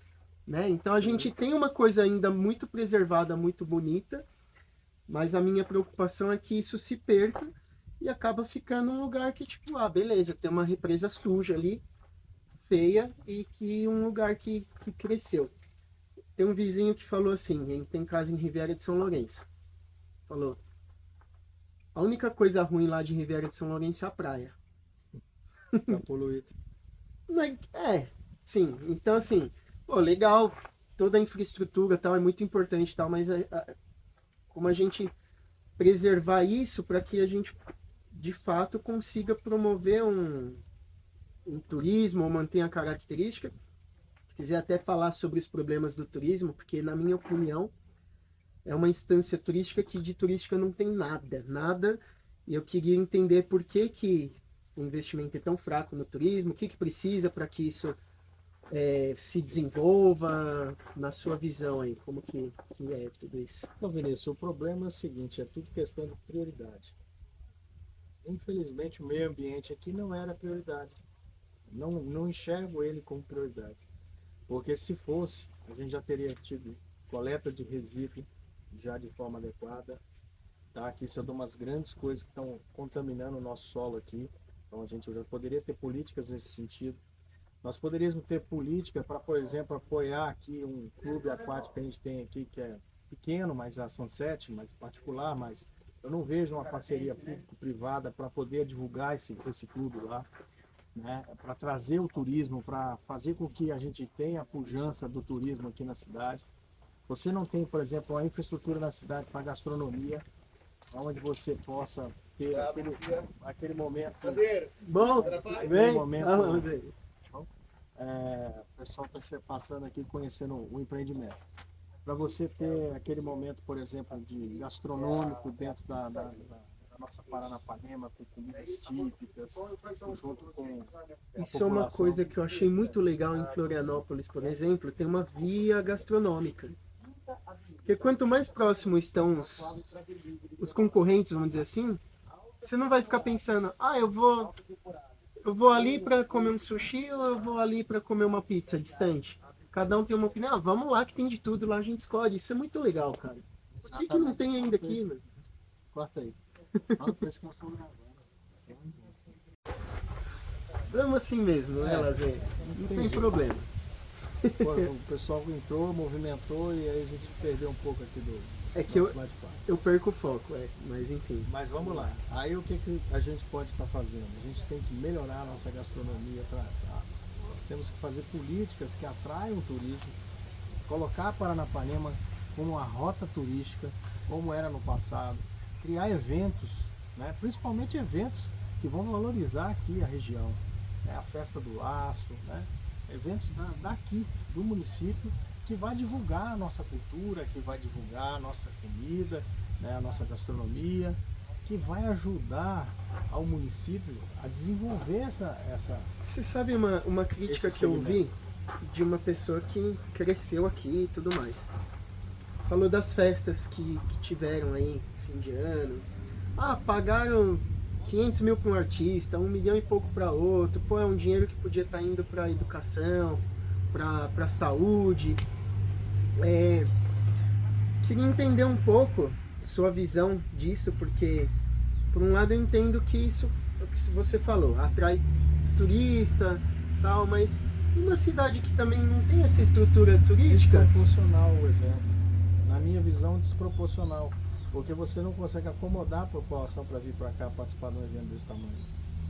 né? Então a gente tem uma coisa ainda muito preservada, muito bonita, mas a minha preocupação é que isso se perca e acaba ficando um lugar que, tipo, ah, beleza, tem uma represa suja ali, feia, e que um lugar que cresceu. Tem um vizinho que falou assim, ele tem casa em Riviera de São Lourenço. Falou, a única coisa ruim lá de Riviera de São Lourenço é a praia. Tá poluído. Sim. Então, assim, pô, legal, toda a infraestrutura e tal é muito importante e tal, mas como a gente preservar isso para que a gente, de fato, consiga promover um turismo ou mantenha a característica. Se quiser até falar sobre os problemas do turismo, porque, na minha opinião, é uma instância turística que de turística não tem nada, nada. E eu queria entender por que o investimento é tão fraco no turismo, o que precisa para que isso se desenvolva, na sua visão aí, como que é tudo isso? Então, Vinícius, o problema é o seguinte, é tudo questão de prioridade. Infelizmente, o meio ambiente aqui não era prioridade. Não enxergo ele como prioridade. Porque se fosse, a gente já teria tido coleta de resíduo já de forma adequada. Tá? Que isso é uma das grandes coisas que estão contaminando o nosso solo aqui. Então a gente já poderia ter políticas nesse sentido. Nós poderíamos ter política para, por exemplo, apoiar aqui um clube aquático que a gente tem aqui, que é pequeno, mas a Sunset, mais particular, mas eu não vejo uma parceria público-privada para poder divulgar esse clube lá, né? Para trazer o turismo, para fazer com que a gente tenha a pujança do turismo aqui na cidade. Você não tem, por exemplo, uma infraestrutura na cidade para gastronomia, onde você possa ter aquele momento. Bom, Aquele momento. vamos aí. O pessoal está passando aqui conhecendo o empreendimento. Para você ter aquele momento, por exemplo, de gastronômico dentro da nossa Paranapanema, com comidas típicas, junto com a Isso é uma população. coisa que eu achei muito legal em Florianópolis, por exemplo, tem uma via gastronômica. Porque quanto mais próximo estão os concorrentes, vamos dizer assim, você não vai ficar pensando, ah, eu vou ali para comer um sushi ou eu vou ali para comer uma pizza distante. Cada um tem uma opinião, ah, vamos lá que tem de tudo, lá a gente escolhe. Isso é muito legal, cara. Por que não tem ainda aqui, né? Corta aí. Fala pra eles que nós estamos gravando. Vamos assim mesmo, né, Lazer? Não tem problema. Pô, o pessoal entrou, movimentou e aí a gente perdeu um pouco aqui do É que nosso bate-papo. eu perco o foco, mas enfim. Mas vamos lá. Aí o que a gente pode estar fazendo? A gente tem que melhorar a nossa gastronomia. Nós temos que fazer políticas que atraiam o turismo, colocar Paranapanema como uma rota turística, como era no passado, criar eventos, né? Principalmente eventos que vão valorizar aqui a região, né? A Festa do Laço, né? Eventos daqui, do município, que vai divulgar a nossa cultura, que vai divulgar a nossa comida, né? A nossa gastronomia, que vai ajudar ao município a desenvolver essa... Você sabe uma crítica que eu ouvi de uma pessoa que cresceu aqui e tudo mais. Falou das festas que tiveram aí, fim de ano. Ah, pagaram 500 mil para um artista, 1 milhão e pouco para outro. Pô, é um dinheiro que podia estar indo para educação, para saúde. Queria entender um pouco sua visão disso, porque por um lado eu entendo que isso é o que você falou, atrai turista, tal, mas uma cidade que também não tem essa estrutura turística, Desproporcional o evento. Na minha visão, desproporcional. Porque você não consegue acomodar a população para vir para cá participar de um evento desse tamanho.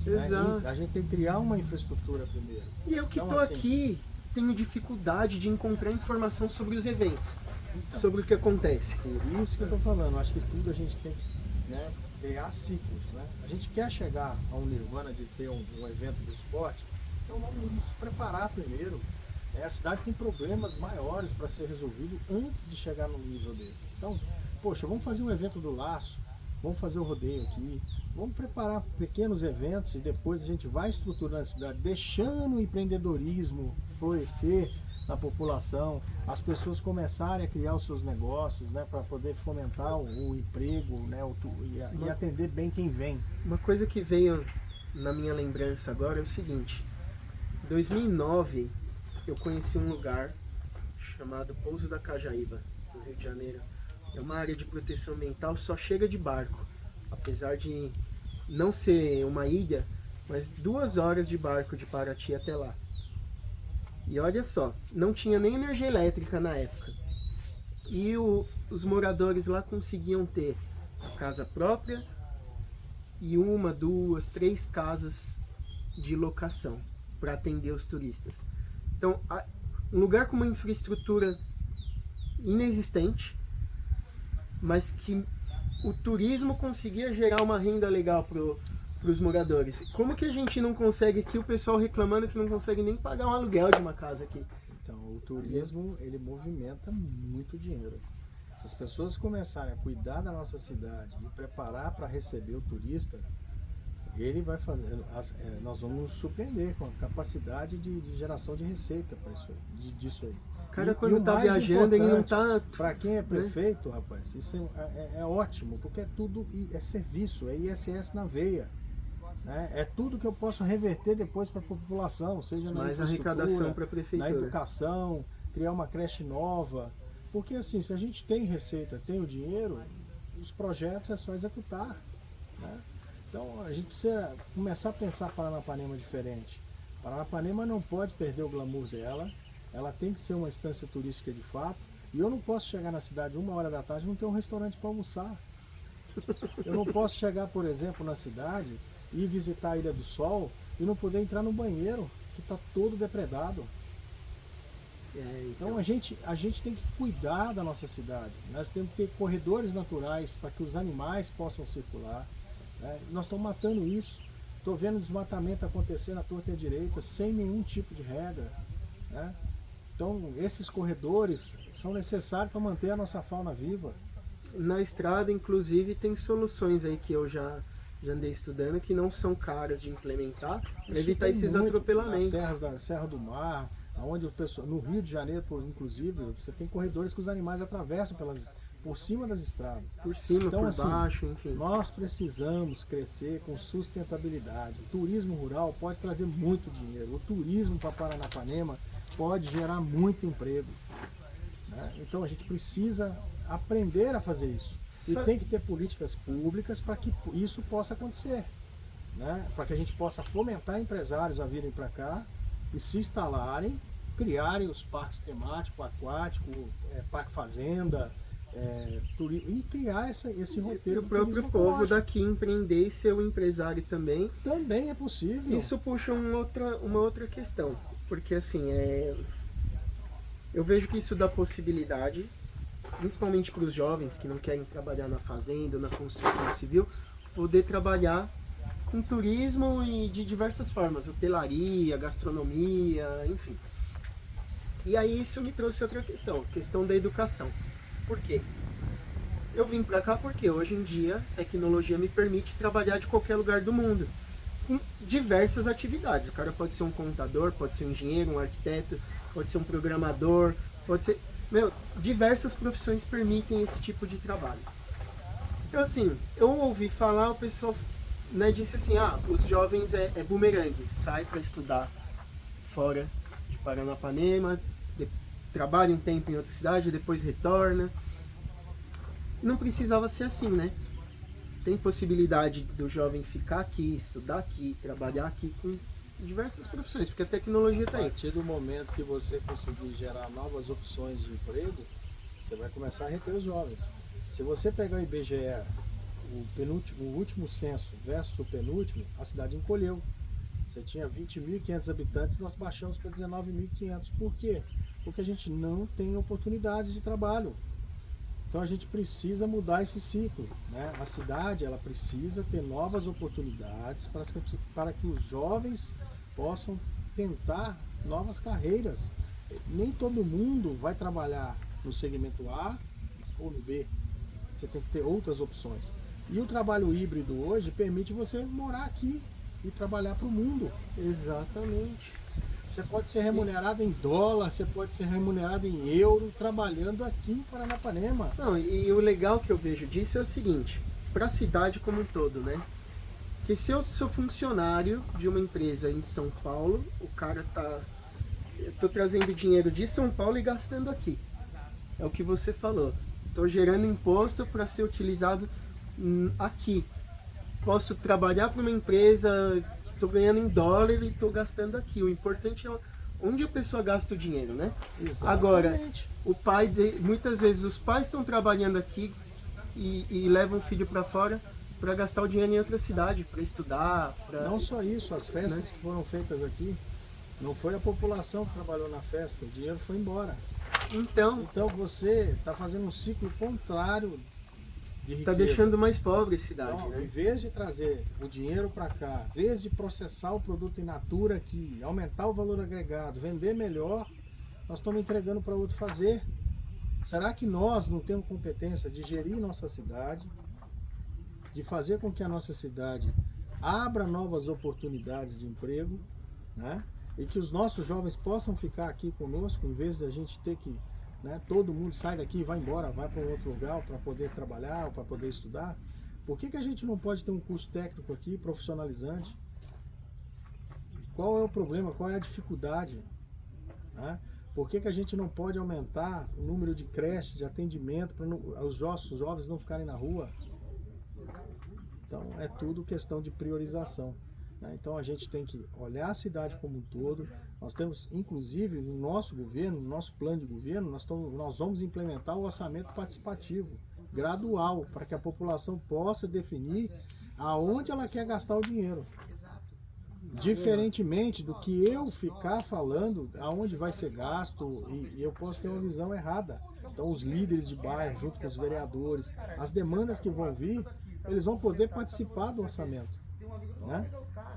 exato. A gente tem que criar uma infraestrutura primeiro. E eu que Então, tô assim, aqui tenho dificuldade de encontrar informação sobre os eventos, sobre o que acontece. Por isso que eu estou falando. Acho que tudo a gente tem que, né, criar ciclos. Né? A gente quer chegar a um nirvana de ter um evento de esporte, então vamos nos preparar primeiro. A cidade tem problemas maiores para ser resolvido antes de chegar num nível desse. Então, poxa, vamos fazer um evento do Laço, vamos fazer o rodeio aqui, vamos preparar pequenos eventos e depois a gente vai estruturando a cidade, deixando o empreendedorismo florescer, na população, as pessoas começarem a criar os seus negócios, né, para poder fomentar o emprego, né, e atender bem quem vem. Uma coisa que veio na minha lembrança agora é o seguinte: em 2009 eu conheci um lugar chamado Pouso da Cajaíba, no Rio de Janeiro. É uma área de proteção ambiental, só chega de barco, apesar de não ser uma ilha, mas 2 horas de barco de Paraty até lá. E olha só, não tinha nem energia elétrica na época. E os moradores lá conseguiam ter a casa própria e 1, 2, 3 casas de locação para atender os turistas. Então, um lugar com uma infraestrutura inexistente, mas que o turismo conseguia gerar uma renda legal para os moradores. Como que a gente não consegue aqui, o pessoal reclamando que não consegue nem pagar um aluguel de uma casa aqui? Então, o turismo, ele movimenta muito dinheiro. Se as pessoas começarem a cuidar da nossa cidade e preparar para receber o turista, ele vai fazer, nós vamos nos surpreender com a capacidade de geração de receita para disso aí. O cara, quando está viajando, ele não está... Para quem é prefeito, rapaz, isso é ótimo, porque é tudo é serviço, é ISS na veia. Né? É tudo que eu posso reverter depois para a população, seja na mais arrecadação para a prefeitura, na educação, criar uma creche nova. Porque assim, se a gente tem receita, tem o dinheiro, os projetos é só executar. Né? Então a gente precisa começar a pensar Paranapanema diferente. Paranapanema não pode perder o glamour dela, ela tem que ser uma instância turística de fato. E eu não posso chegar na cidade 1h da tarde e não ter um restaurante para almoçar. Eu não posso chegar, por exemplo, na cidade e visitar a Ilha do Sol e não poder entrar no banheiro, que está todo depredado. Então a gente tem que cuidar da nossa cidade. Nós temos que ter corredores naturais para que os animais possam circular. Né? Nós estamos matando isso. Estou vendo desmatamento acontecer na torta e à direita sem nenhum tipo de regra. Né? Então esses corredores são necessários para manter a nossa fauna viva. Na estrada, inclusive, tem soluções aí que eu já andei estudando que não são caras de implementar para evitar esses atropelamentos. Nas Serra do Mar, onde o pessoal, no Rio de Janeiro, inclusive, você tem corredores que os animais atravessam por cima das estradas. Por cima, então, por baixo, enfim. Nós precisamos crescer com sustentabilidade. O turismo rural pode trazer muito dinheiro. O turismo para Paranapanema pode gerar muito emprego. Né? Então a gente precisa aprender a fazer isso. E tem que ter políticas públicas para que isso possa acontecer. Né? Para que a gente possa fomentar empresários a virem para cá e se instalarem, criarem os parques temáticos, aquáticos, parque fazenda, e criar esse roteiro. E o próprio povo daqui empreender e ser o empresário também. Também é possível. Isso puxa uma outra questão. Porque assim, eu vejo que isso dá possibilidade, principalmente para os jovens que não querem trabalhar na fazenda, na construção civil, poder trabalhar com turismo e de diversas formas, hotelaria, gastronomia, enfim. E aí isso me trouxe outra questão da educação. Por quê? Eu vim para cá porque hoje em dia a tecnologia me permite trabalhar de qualquer lugar do mundo, com diversas atividades. O cara pode ser um contador, pode ser um engenheiro, um arquiteto, pode ser um programador, pode ser... diversas profissões permitem esse tipo de trabalho. Então assim, eu ouvi falar, o pessoal, né, disse assim, os jovens é bumerangue, sai para estudar fora de Paranapanema, trabalha um tempo em outra cidade, depois retorna. Não precisava ser assim, né? Tem possibilidade do jovem ficar aqui, estudar aqui, trabalhar aqui com diversas profissões, porque a tecnologia está aí. A partir do momento que você conseguir gerar novas opções de emprego, você vai começar a reter os jovens. Se você pegar o IBGE, o último censo versus o penúltimo, a cidade encolheu. Você tinha 20.500 habitantes, nós baixamos para 19.500. Por quê? Porque a gente não tem oportunidades de trabalho. Então a gente precisa mudar esse ciclo. Né? A cidade ela precisa ter novas oportunidades para que os jovens possam tentar novas carreiras. Nem todo mundo vai trabalhar no segmento A ou no B. Você tem que ter outras opções. E o trabalho híbrido hoje permite você morar aqui e trabalhar para o mundo. Exatamente. Você pode ser remunerado em dólar, você pode ser remunerado em euro, trabalhando aqui em Paranapanema. Não, e o legal que eu vejo disso é o seguinte, para a cidade como um todo, né? Que se eu sou funcionário de uma empresa em São Paulo, o cara tá. Eu tô trazendo dinheiro de São Paulo e gastando aqui. É o que você falou. Estou gerando imposto para ser utilizado aqui. Posso trabalhar para uma empresa que estou ganhando em dólar e estou gastando aqui. O importante é onde a pessoa gasta o dinheiro, né? Exatamente. Agora, muitas vezes os pais estão trabalhando aqui e levam o filho para fora para gastar o dinheiro em outra cidade, para estudar. Não só isso, as festas, né, que foram feitas aqui, não foi a população que trabalhou na festa, o dinheiro foi embora. Então você está fazendo um ciclo contrário de riqueza. Está deixando mais pobre a cidade. Então, né? Em vez de trazer o dinheiro para cá, em vez de processar o produto in natura aqui, aumentar o valor agregado, vender melhor, nós estamos entregando para outro fazer. Será que nós não temos competência de gerir nossa cidade, de fazer com que a nossa cidade abra novas oportunidades de emprego, né? E que os nossos jovens possam ficar aqui conosco, em vez de a gente ter que, né, todo mundo sai daqui e vai embora, vai para um outro lugar para poder trabalhar ou para poder estudar? Por que a gente não pode ter um curso técnico aqui, profissionalizante? Qual é o problema? Qual é a dificuldade? Né? Por que a gente não pode aumentar o número de creches, de atendimento, para os nossos jovens não ficarem na rua? Então é tudo questão de priorização. Então a gente tem que olhar a cidade como um todo. Nós temos, inclusive, no nosso governo, no nosso plano de governo, nós vamos implementar o orçamento participativo, gradual, para que a população possa definir aonde ela quer gastar o dinheiro. Diferentemente do que eu ficar falando aonde vai ser gasto, e eu posso ter uma visão errada. Então os líderes de bairro, junto com os vereadores, as demandas que vão vir, eles vão poder participar do orçamento. Né?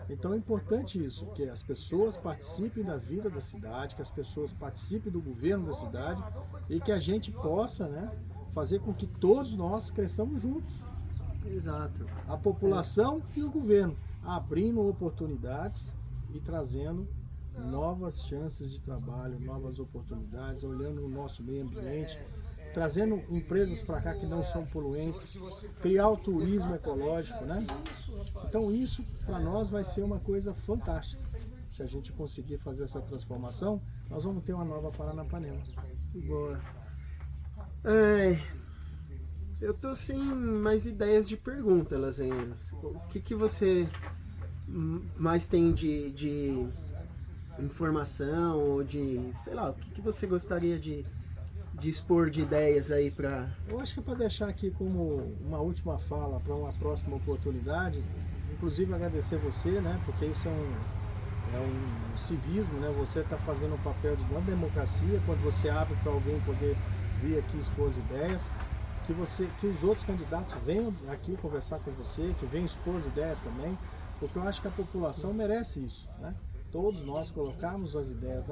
Então é importante isso, que as pessoas participem da vida da cidade, que as pessoas participem do governo da cidade e que a gente possa, né, fazer com que todos nós cresçamos juntos. Exato. A população e o governo, abrindo oportunidades e trazendo novas chances de trabalho, novas oportunidades, olhando o nosso meio ambiente, trazendo empresas para cá que não são poluentes, criar o turismo ecológico, né? Então isso para nós vai ser uma coisa fantástica. Se a gente conseguir fazer essa transformação, nós vamos ter uma nova Paranapanema. Boa. Eu tô sem mais ideias de pergunta, Lasanheiro. O que você mais tem de informação ou de, sei lá, o que você gostaria de expor de ideias aí para... Eu acho que é para deixar aqui como uma última fala para uma próxima oportunidade, inclusive agradecer você, né, porque isso é um civismo, né, você está fazendo um papel de uma democracia, quando você abre para alguém poder vir aqui expor as ideias, que os outros candidatos venham aqui conversar com você, que venham expor as ideias também, porque eu acho que a população merece isso, né? Todos nós colocarmos as ideias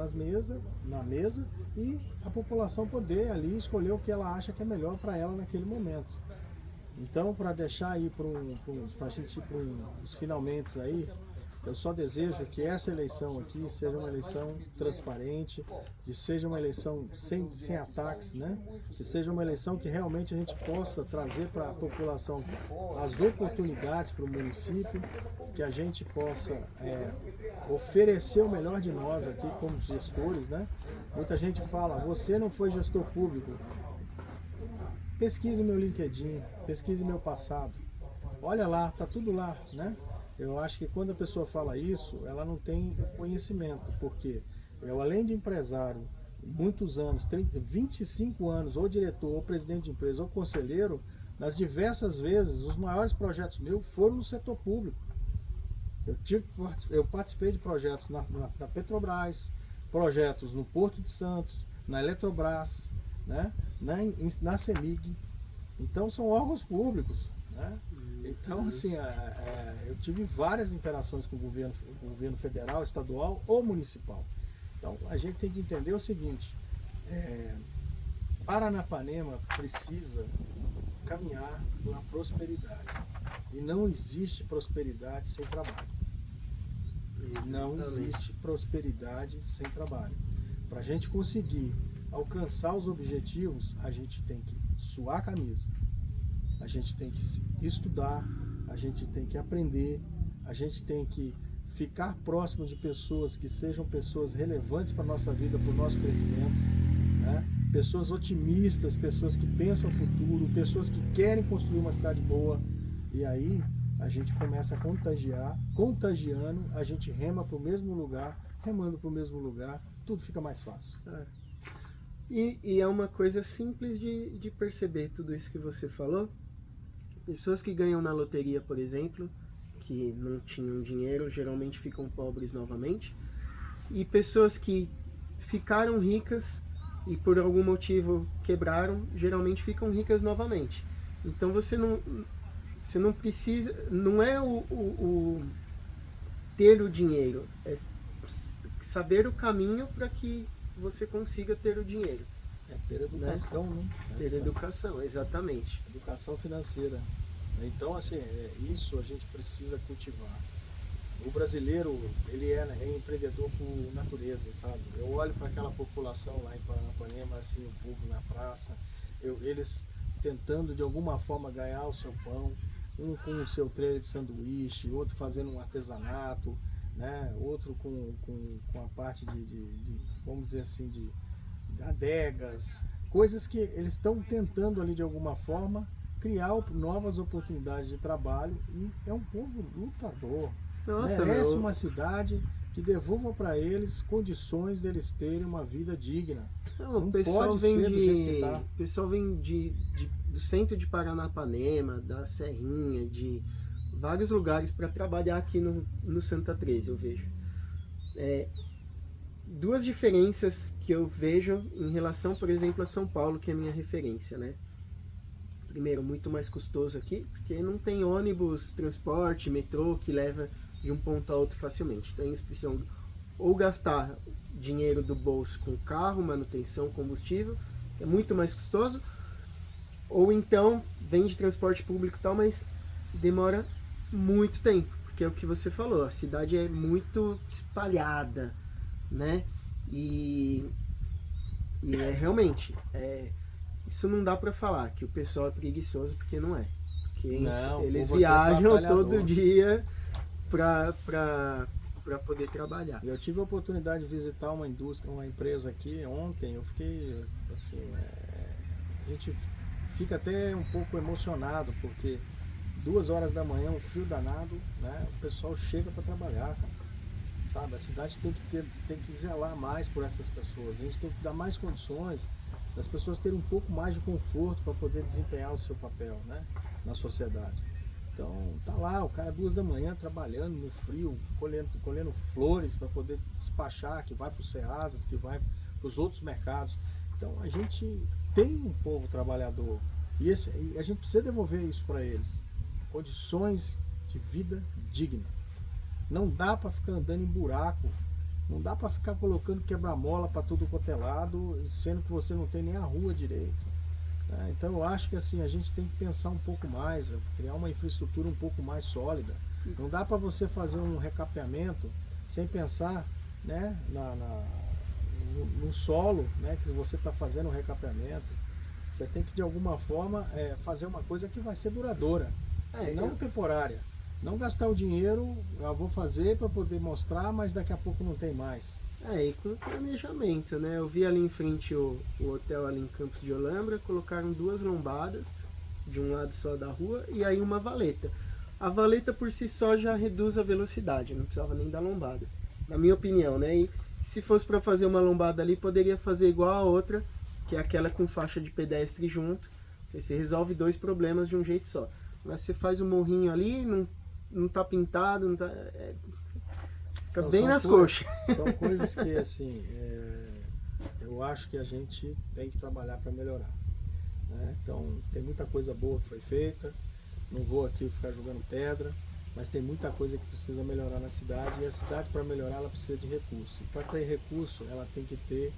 na mesa e a população poder ali escolher o que ela acha que é melhor para ela naquele momento. Então, para deixar aí para a gente ir para os finalmente aí, eu só desejo que essa eleição aqui seja uma eleição transparente, que seja uma eleição sem ataques, né? Que seja uma eleição que realmente a gente possa trazer para a população as oportunidades para o município, que a gente possa oferecer o melhor de nós aqui como gestores, né? Muita gente fala, você não foi gestor público. Pesquise meu LinkedIn, pesquise meu passado. Olha lá, tá tudo lá, né? Eu acho que quando a pessoa fala isso, ela não tem conhecimento, porque eu, além de empresário, muitos anos, 25 anos, ou diretor, ou presidente de empresa, ou conselheiro, nas diversas vezes, os maiores projetos meus foram no setor público. Eu participei de projetos na Petrobras, projetos no Porto de Santos, na Eletrobras, né? na CEMIG. Então são órgãos públicos, né? Então, assim, eu tive várias interações com o governo federal, estadual ou municipal. Então, a gente tem que entender o seguinte, Paranapanema precisa caminhar pela prosperidade. E não existe prosperidade sem trabalho. Não Exatamente. existe prosperidade sem trabalho. Para a gente conseguir alcançar os objetivos, a gente tem que suar a camisa, a gente tem que estudar, a gente tem que aprender, a gente tem que ficar próximo de pessoas que sejam pessoas relevantes para a nossa vida, para o nosso crescimento, né? Pessoas otimistas, pessoas que pensam o futuro, pessoas que querem construir uma cidade boa. E aí a gente começa a contagiar, contagiando, a gente rema para o mesmo lugar, remando para o mesmo lugar, tudo fica mais fácil. É. E é uma coisa simples de perceber tudo isso que você falou. Pessoas que ganham na loteria, por exemplo, que não tinham dinheiro, geralmente ficam pobres novamente. E pessoas que ficaram ricas e por algum motivo quebraram, geralmente ficam ricas novamente. Então você não precisa, não é o ter o dinheiro, é saber o caminho para que você consiga ter o dinheiro. É ter educação, né? Ter educação, exatamente. Educação financeira. Então, assim, isso a gente precisa cultivar. O brasileiro, ele é empreendedor por natureza, sabe? Eu olho para aquela população lá em Paranapanema, assim, o povo na praça, eles tentando de alguma forma ganhar o seu pão, um com o seu trailer de sanduíche, outro fazendo um artesanato, né? Outro com a parte vamos dizer assim, de adegas, coisas que eles estão tentando ali de alguma forma criar novas oportunidades de trabalho, e é um povo lutador. Nossa, merece uma cidade que devolva para eles condições deles terem uma vida digna. Não, Não o pessoal pode vem ser do jeito que tá. o pessoal vem do centro de Paranapanema, da Serrinha, de vários lugares para trabalhar aqui no Santa Teresa, eu vejo. Duas diferenças que eu vejo em relação, por exemplo, a São Paulo, que é a minha referência, né? Primeiro, muito mais custoso aqui, porque não tem ônibus, transporte, metrô que leva de um ponto a outro facilmente. Então eles precisam ou gastar dinheiro do bolso com carro, manutenção, combustível, que é muito mais custoso, ou então vem de transporte público e tal, mas demora muito tempo, porque é o que você falou, a cidade é muito espalhada, né? E realmente, isso não dá pra falar que o pessoal é preguiçoso, porque não é. Porque Não, eles o povo aqui é viajam batalhador. todo dia pra poder trabalhar. Eu tive a oportunidade de visitar uma indústria, uma empresa aqui ontem. Eu fiquei assim, a gente fica até um pouco emocionado, porque 2 horas da manhã, um frio danado, né? O pessoal chega para trabalhar, cara. Sabe? A cidade tem que zelar mais por essas pessoas. A gente tem que dar mais condições das pessoas terem um pouco mais de conforto para poder desempenhar o seu papel, né, na sociedade. Então tá lá o cara 2 da manhã trabalhando no frio, colhendo flores para poder despachar, que vai para os Ceasas, que vai para os outros mercados. Então a gente tem um povo trabalhador e a gente precisa devolver isso para eles. Condições de vida digna. Não dá para ficar andando em buraco, não dá para ficar colocando quebra-mola para tudo quanto é lado, sendo que você não tem nem a rua direito. Né? Então eu acho que assim, a gente tem que pensar um pouco mais, criar uma infraestrutura um pouco mais sólida. Não dá para você fazer um recapeamento sem pensar, né, no solo, né, que você está fazendo um recapeamento. Você tem que de alguma forma fazer uma coisa que vai ser duradoura, e não temporária. Não gastar o dinheiro, eu vou fazer para poder mostrar, mas daqui a pouco não tem mais. E com planejamento, né? Eu vi ali em frente o hotel ali em Campos de Olambra, colocaram 2 lombadas de um lado só da rua e aí uma valeta. A valeta por si só já reduz a velocidade, não precisava nem da lombada, na minha opinião, né? E se fosse para fazer uma lombada ali, poderia fazer igual a outra, que é aquela com faixa de pedestre junto, que você resolve 2 problemas de um jeito só. Mas você faz um morrinho ali, não tá pintado, não tá, fica bem nas coxas. São coisas que assim, eu acho que a gente tem que trabalhar para melhorar. Né? Então tem muita coisa boa que foi feita, não vou aqui ficar jogando pedra, mas tem muita coisa que precisa melhorar na cidade, e a cidade, para melhorar, ela precisa de recurso. E para ter recurso, ela tem que ter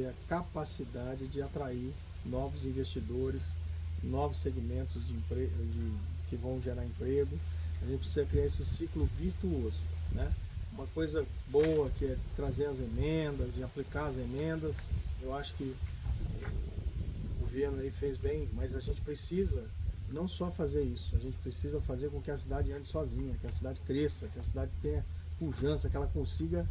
a capacidade de atrair novos investidores, novos segmentos que vão gerar emprego. A gente precisa criar esse ciclo virtuoso, né? Uma coisa boa que é trazer as emendas e aplicar as emendas. Eu acho que o governo aí fez bem, mas a gente precisa não só fazer isso, a gente precisa fazer com que a cidade ande sozinha, que a cidade cresça, que a cidade tenha pujança, que ela consiga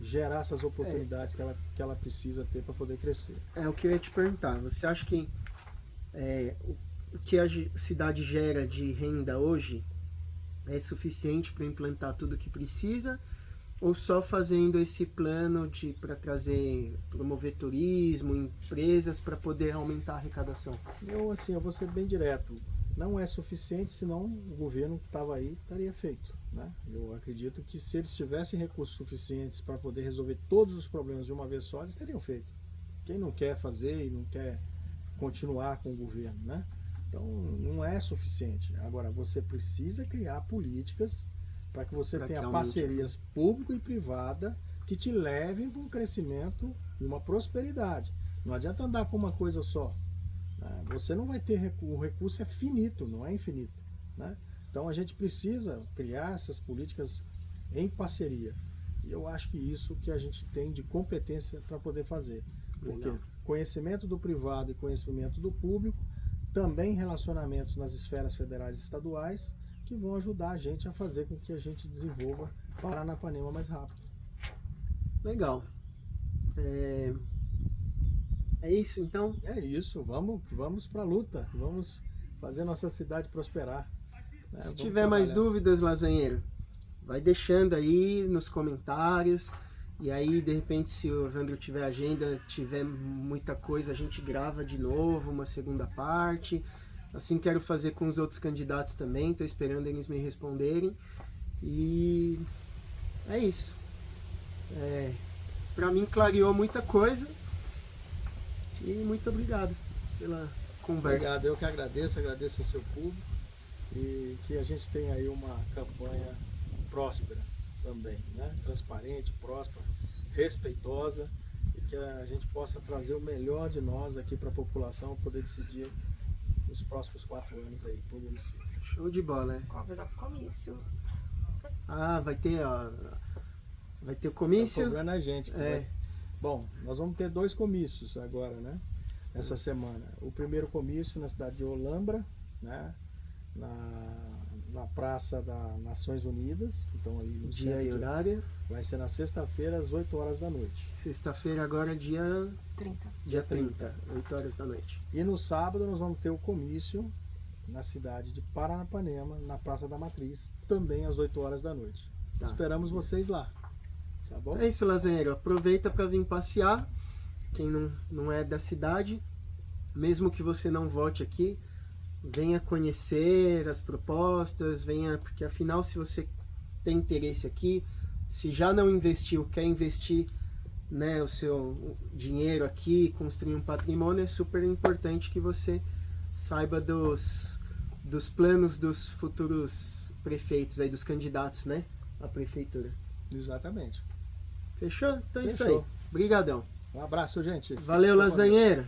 gerar essas oportunidades que ela precisa ter para poder crescer. É o que eu ia te perguntar. Você acha que o que a cidade gera de renda hoje é suficiente para implantar tudo o que precisa? Ou só fazendo esse plano para promover turismo, empresas, para poder aumentar a arrecadação? Eu vou ser bem direto. Não é suficiente, senão o governo que estava aí estaria feito, né? Eu acredito que se eles tivessem recursos suficientes para poder resolver todos os problemas de uma vez só, eles teriam feito. Quem não quer fazer e não quer continuar com o governo, né? Então não é suficiente. Agora, você precisa criar políticas para que você tenha parcerias público e privada que te levem para um crescimento e uma prosperidade. Não adianta andar com uma coisa só. Você não vai ter o recurso é finito, não é infinito, né? Então a gente precisa criar essas políticas em parceria. E eu acho que isso que a gente tem de competência para poder fazer. Porque Legal. Conhecimento do privado e conhecimento do público, também relacionamentos nas esferas federais e estaduais, que vão ajudar a gente a fazer com que a gente desenvolva Paranapanema mais rápido. Legal. É isso, então? É isso, vamos para a luta, vamos fazer nossa cidade prosperar. Né? Se tiver mais dúvidas, Lasanheiro, vai deixando aí nos comentários. E aí, de repente, se o Evandro tiver agenda, tiver muita coisa, a gente grava de novo uma segunda parte. Assim quero fazer com os outros candidatos também, estou esperando eles me responderem. E é isso. Para mim clareou muita coisa. E muito obrigado pela conversa. Obrigado, eu que agradeço ao seu público e que a gente tenha aí uma campanha próspera também, né? Transparente, próspera, respeitosa e que a gente possa trazer o melhor de nós aqui para a população poder decidir nos próximos 4 anos aí para o município. Show de bola, né? Cobra comício. Vai ter o comício? Tá cobrando a gente. Bom, nós vamos ter 2 comícios agora, né? Essa semana. O primeiro comício na cidade de Olambra, né? Na Praça das Nações Unidas. Então ali no Dia e horário? Vai ser na sexta-feira às 8 horas da noite. Sexta-feira agora, dia 30. Dia 30, 8 horas da noite. E no sábado nós vamos ter o comício na cidade de Paranapanema, na Praça da Matriz, também às 8 horas da noite. Tá. Esperamos vocês lá. Tá bom? É isso, Lasanheiro. Aproveita para vir passear. Quem não é da cidade, mesmo que você não vote aqui, venha conhecer as propostas, porque afinal, se você tem interesse aqui, se já não investiu, quer investir, né, o seu dinheiro aqui, construir um patrimônio, é super importante que você saiba dos planos dos futuros prefeitos, aí, dos candidatos, né, à prefeitura. Exatamente. Fechou? Então é isso Fechou. aí. Obrigadão. Um abraço, gente. Valeu, Lasanheiro.